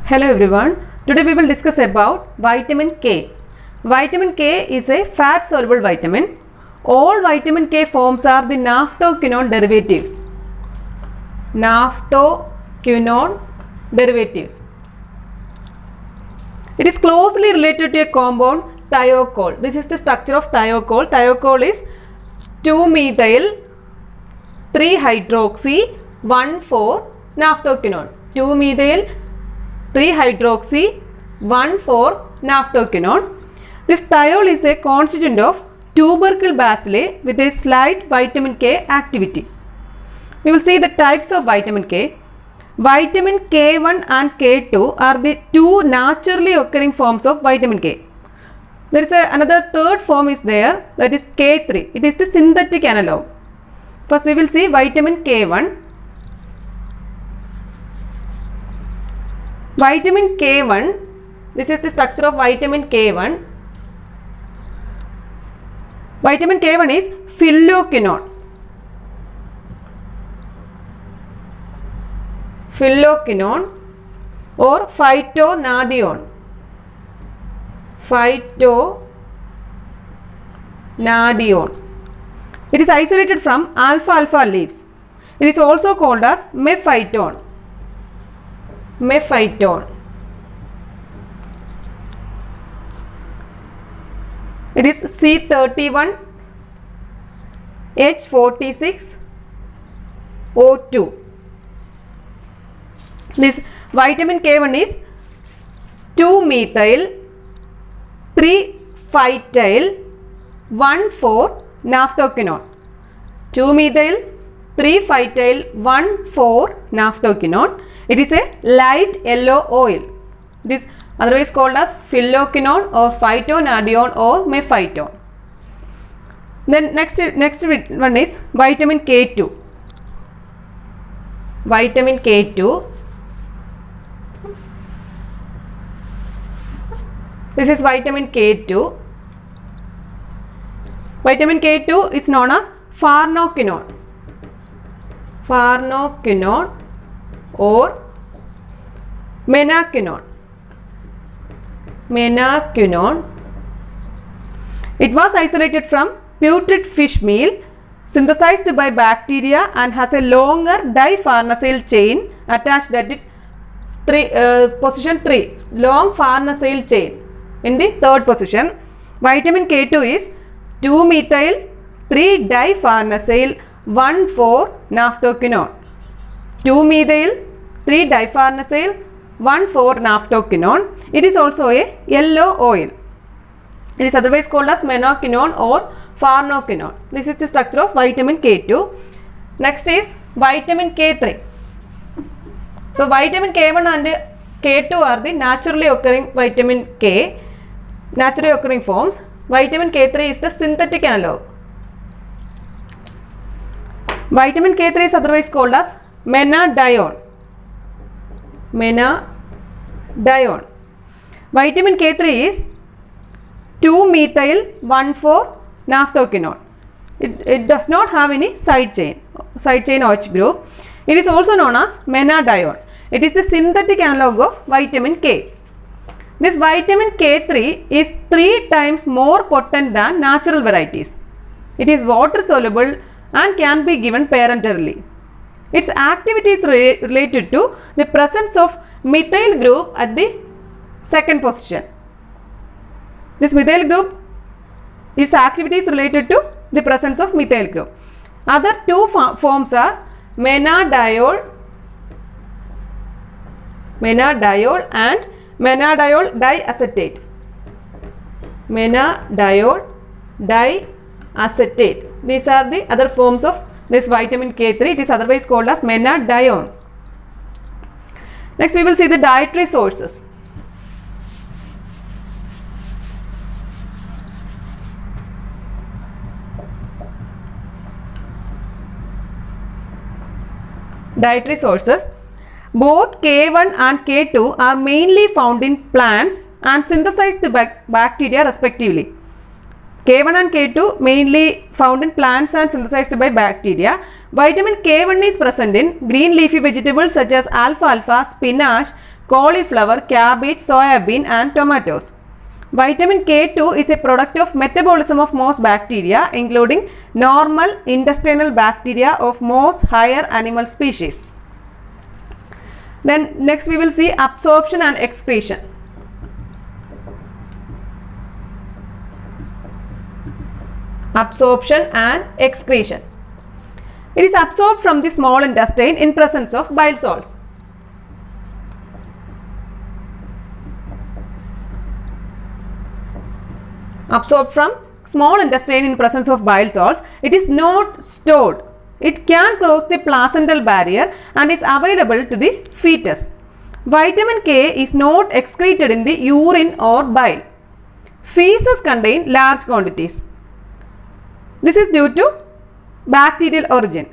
Hello everyone. Today we will discuss about vitamin K. Vitamin K is a fat soluble vitamin. All vitamin K forms are the naphthoquinone derivatives. Naphthoquinone derivatives. It is closely related to a compound thiocol. This is the structure of thiocol. Thiocol is 2-methyl 3-hydroxy 1,4-naphthoquinone. 2-methyl 3-hydroxy 1,4-naphthoquinone. This thiol is a constituent of tubercle bacilli with a slight vitamin K activity. We will see the types of vitamin K. Vitamin K1 and K2 are the two naturally occurring forms of vitamin K. There is another third form is there, that is K3. It is the synthetic analog. First we will see vitamin K1. Vitamin K1, this is the structure of vitamin K1. Vitamin K1 is phylloquinone. Phylloquinone or phytonadione. Phytonadione. It is isolated from alfalfa leaves. It is also called as mephytone. Mephytone. It is C31 H46 O2. This vitamin K1 is 2-methyl 3-phytyl 1,4-naphthoquinone. 2-methyl 3-phytyl 1,4-naphthoquinone. It is a light yellow oil. It is otherwise called as phylloquinone or phytonadione or mephytone. Then next one is vitamin K2. Vitamin K2. This is vitamin K2. Vitamin K2 is known as farnoquinone. Farnoquinone or menaquinone. Menaquinone. It was isolated from putrid fish meal synthesized by bacteria and has a longer difarnesyl chain attached at it position 3. Long farnesyl chain in the third position. Vitamin K2 is 2-methyl 3-difarnesyl 1,4-naphthoquinone. 2-methyl 3-difarnesyl 1,4-naphthoquinone. It is also a yellow oil. It is otherwise called as menaquinone or farnoquinone. This is the structure of vitamin K2. Next is vitamin K3. So vitamin K1 and K2 are the naturally occurring vitamin K, naturally occurring forms. Vitamin K3 is the synthetic analog. Vitamin K3 is otherwise called as menadione. Menadione. Vitamin K3 is 2-methyl 1,4-naphthoquinone. It does not have any side chain OH group. It is also known as menadione. It is the synthetic analog of vitamin K. This vitamin K3 is 3 times more potent than natural varieties. It is water soluble and can be given parenterally. Its activity is related to the presence of methyl group at the second position. This methyl group, its activity is related to the presence of methyl group. Other two forms are menadiol and menadiol diacetate. Menadiol diacetate. These are the other forms of this vitamin K3. It is otherwise called as menadione. Next we will see the dietary sources. Dietary sources. Both K1 and K2 are mainly found in plants and synthesized by bacteria respectively. K1 and K2 mainly found in plants and synthesized by bacteria. Vitamin K1 is present in green leafy vegetables such as alfalfa, spinach, cauliflower, cabbage, soybean and tomatoes. Vitamin K2 is a product of metabolism of most bacteria, including normal intestinal bacteria of most higher animal species. Then next we will see absorption and excretion. Absorption and excretion. It is absorbed from the small intestine in presence of bile salts. Absorbed from small intestine in presence of bile salts. It is not stored. It can cross the placental barrier and is available to the fetus. Vitamin K is not excreted in the urine or bile. Feces contain large quantities. This is due to bacterial origin.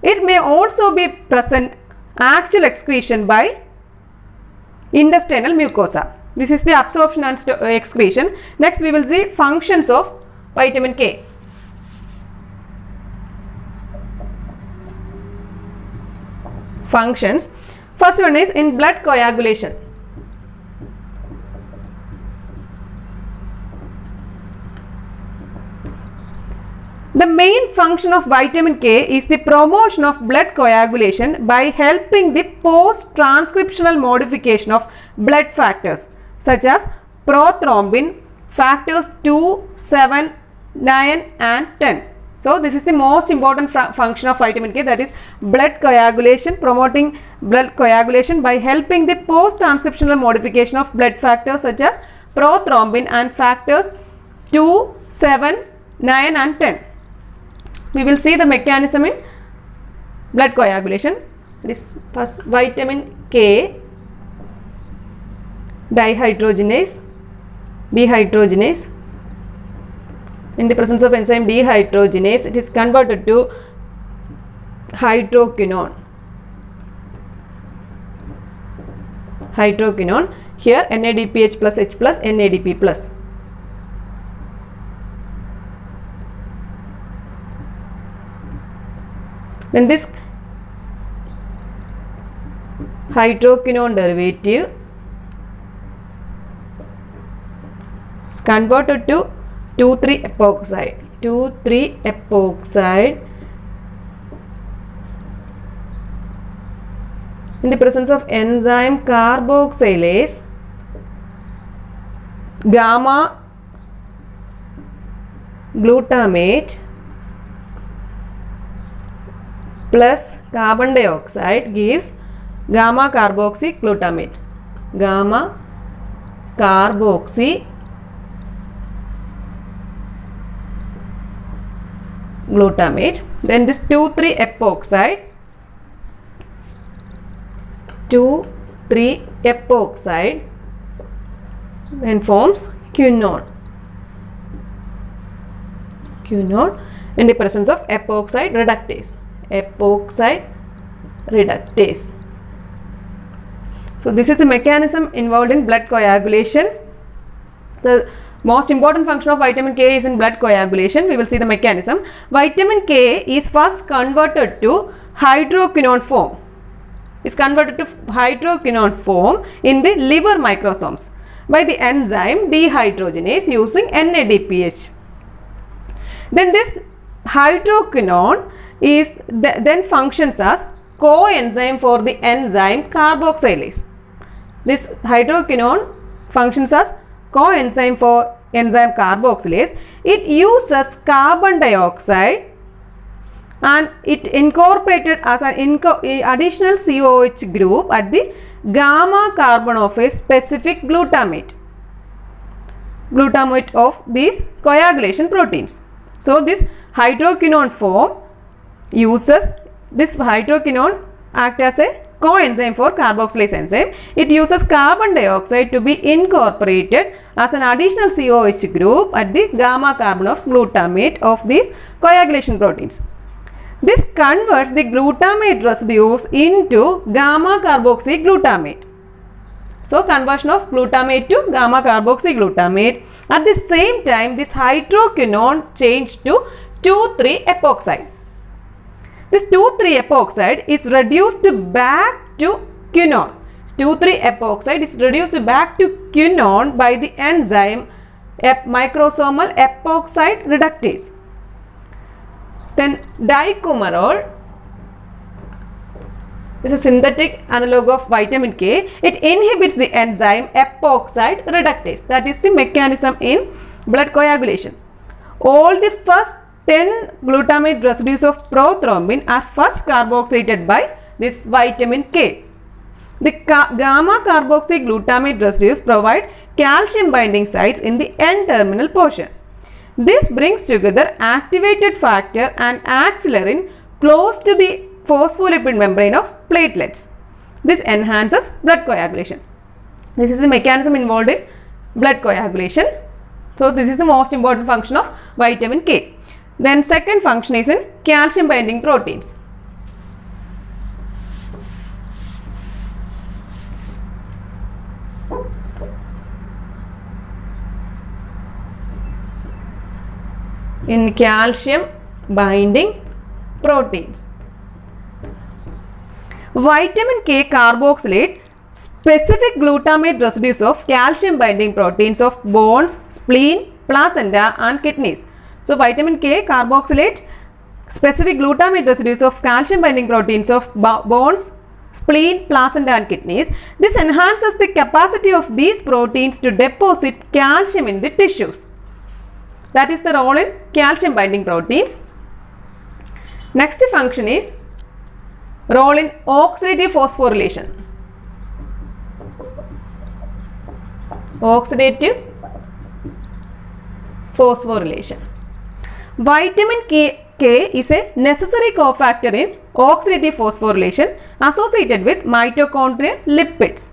It may also be present actual excretion by intestinal mucosa. This is the absorption and excretion. Next we will see functions of vitamin K. Functions. First one is in blood coagulation. The main function of vitamin K is the promotion of blood coagulation by helping the post-transcriptional modification of blood factors such as prothrombin, factors 2, 7, 9 and 10. So, this is the most important function of vitamin K, that is blood coagulation, promoting blood coagulation by helping the post-transcriptional modification of blood factors such as prothrombin and factors 2, 7, 9 and 10. We will see the mechanism in blood coagulation. This first vitamin K dehydrogenase. In the presence of enzyme dehydrogenase, it is converted to hydroquinone. Here NADPH plus H plus NADP plus. Then this hydroquinone derivative is converted to 2,3-epoxide. 2,3-epoxide in the presence of enzyme carboxylase, gamma glutamate plus carbon dioxide gives gamma carboxy glutamate. Gamma carboxy glutamate. Then this 2,3-epoxide then forms quinone in the presence of epoxide reductase. So this is the mechanism involved in blood coagulation. So most important function of vitamin K is in blood coagulation. We will see the mechanism. Vitamin K is first converted to hydroquinone form. In the liver microsomes by the enzyme dehydrogenase using NADPH. Then this hydroquinone is then functions as coenzyme for the enzyme carboxylase. This hydroquinone functions as coenzyme for enzyme carboxylase. It uses carbon dioxide and it incorporated as an additional COH group at the gamma carbon of a specific glutamate of these coagulation proteins. So this hydroquinone form uses this hydroquinone act as a coenzyme for carboxylase enzyme. It uses carbon dioxide to be incorporated as an additional COH group at the gamma carbon of glutamate of these coagulation proteins. This converts the glutamate residues into gamma carboxy glutamate. So conversion of glutamate to gamma carboxy glutamate. At the same time, this hydroquinone changed to 2,3-epoxide. This 2,3-epoxide is reduced back to quinone. 2,3-epoxide is reduced back to quinone by the enzyme microsomal epoxide reductase. Then dicumarol is a synthetic analog of vitamin K. It inhibits the enzyme epoxide reductase. That is the mechanism in blood coagulation. All the first 10 glutamate residues of prothrombin are first carboxylated by this vitamin K. The gamma carboxy glutamate residues provide calcium binding sites in the N-terminal portion. This brings together activated factor and acelerin close to the phospholipid membrane of platelets. This enhances blood coagulation. This is the mechanism involved in blood coagulation. So, this is the most important function of vitamin K. Then second function is in calcium binding proteins. In calcium binding proteins, vitamin K carboxylate specific glutamate residues of calcium binding proteins of bones, spleen, placenta and kidneys. So, vitamin K carboxylate specific glutamate residues of calcium binding proteins of bones, spleen, placenta and kidneys. This enhances the capacity of these proteins to deposit calcium in the tissues. That is the role in calcium binding proteins. Next function is role in oxidative phosphorylation. Oxidative phosphorylation. Vitamin K is a necessary cofactor in oxidative phosphorylation associated with mitochondrial lipids.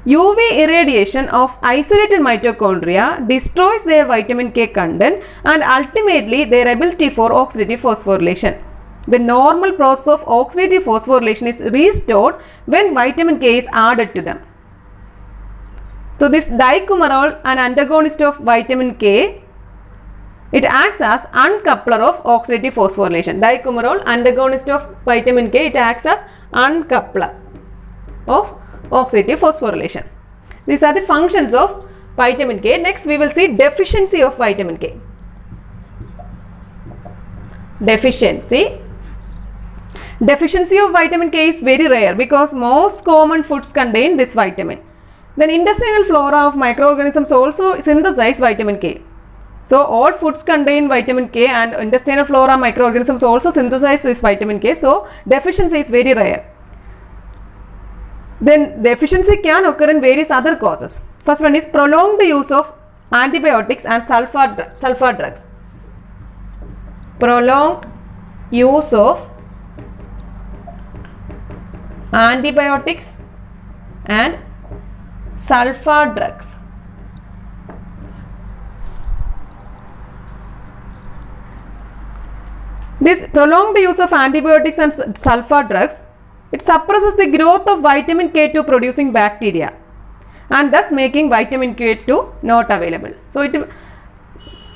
UV irradiation of isolated mitochondria destroys their vitamin K content and ultimately their ability for oxidative phosphorylation. The normal process of oxidative phosphorylation is restored when vitamin K is added to them. So, this dicumarol, an antagonist of vitamin K, it acts as uncoupler of oxidative phosphorylation. Dicumarol, antagonist of vitamin K, it acts as uncoupler of oxidative phosphorylation. These are the functions of vitamin K. Next, we will see deficiency of vitamin K. Deficiency of vitamin K is very rare because most common foods contain this vitamin. Then intestinal flora of microorganisms also synthesize vitamin K. So, all foods contain vitamin K and intestinal flora microorganisms also synthesize this vitamin K. So, deficiency is very rare. Then deficiency can occur in various other causes. First one is prolonged use of antibiotics and sulfur drugs. Prolonged use of antibiotics and sulfur drugs. This prolonged use of antibiotics and sulfur drugs, it suppresses the growth of vitamin K2 producing bacteria and thus making vitamin K2 not available. So, it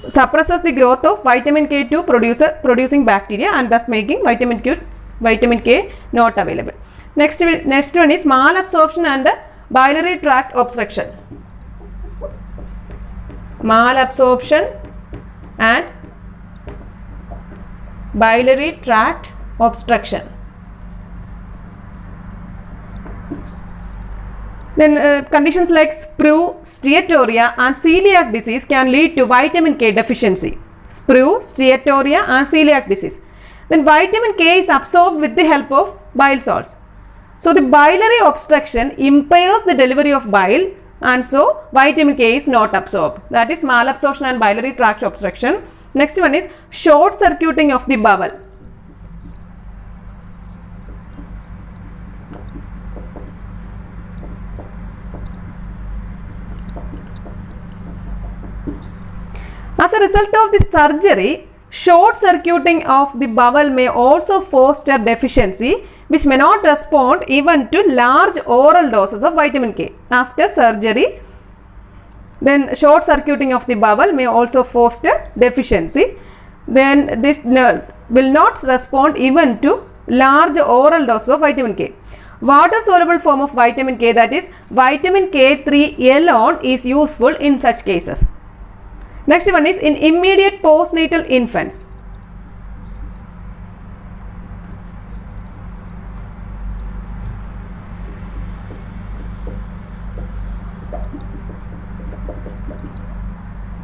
suppresses the growth of vitamin K2 producing bacteria and thus making vitamin K not available. Next one is malabsorption and biliary tract obstruction. Malabsorption and biliary tract obstruction. Then conditions like sprue, steatorrhea and celiac disease can lead to vitamin K deficiency. Sprue, steatorrhea and celiac disease. Then vitamin K is absorbed with the help of bile salts. So, the biliary obstruction impairs the delivery of bile and so vitamin K is not absorbed. That is malabsorption and biliary tract obstruction. Next one is short circuiting of the bowel. As a result of the surgery, short circuiting of the bowel may also foster deficiency which may not respond even to large oral doses of vitamin K. After surgery, then short circuiting of the bowel may also foster deficiency. Then this will not respond even to large oral doses of vitamin K. water soluble form of vitamin K, that is vitamin K3 alone, is useful in such cases. Next one is in immediate postnatal infants.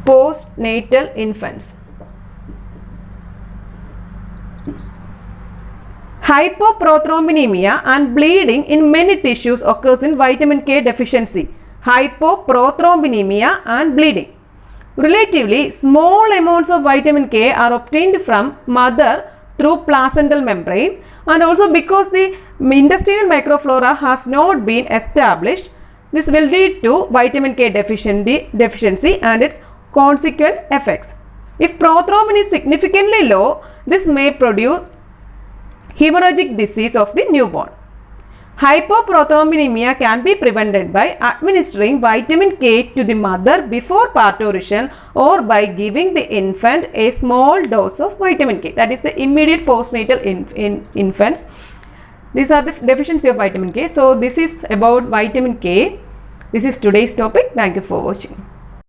Postnatal infants. Hypoprothrombemia and bleeding in many tissues occurs in vitamin K deficiency. Hypoprothrombemia and bleeding. Relatively small amounts of vitamin K are obtained from mother through placental membrane, and also because the intestinal microflora has not been established, this will lead to vitamin K deficiency and its consequent effects. If prothrombin is significantly low, this may produce hemorrhagic disease of the newborn. Hypoprothrombemia can be prevented by administering vitamin K to the mother before parturition or by giving the infant a small dose of vitamin K. That is the immediate postnatal infants. These are the deficiency of vitamin K. So this is about vitamin K. This is today's topic. Thank you for watching.